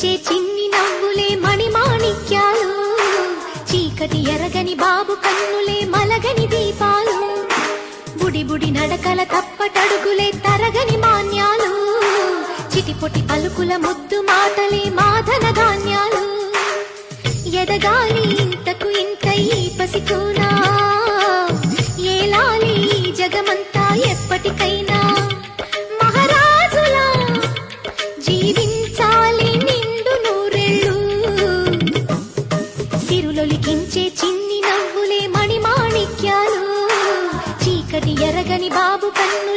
చిరులొలికించే చిన్ని నవ్వులే మణిమాణిక్యాలు, చీకటి ఎరగని బాబు కన్నులే మలగని దీపాలు, బుడి బుడి నడకల తప్పటడుగులే తరగని మాన్యాలు, చిటిపొటి పలుకుల ముద్దు మాటలే మాదన ధాన్యాలు. ఎదగాలి ఇంతకు ఇంత ఈ పసికోనా, ఏలాలి జగమంతా ఎప్పటికైనా, మహారాజులా జీవించాలి నిండు నూరెళ్ళు. సిరులొలికించే చిన్ని నవ్వులే మణిమాణిక్యాలు, చీకటి ఎరగని బాబు కన్ను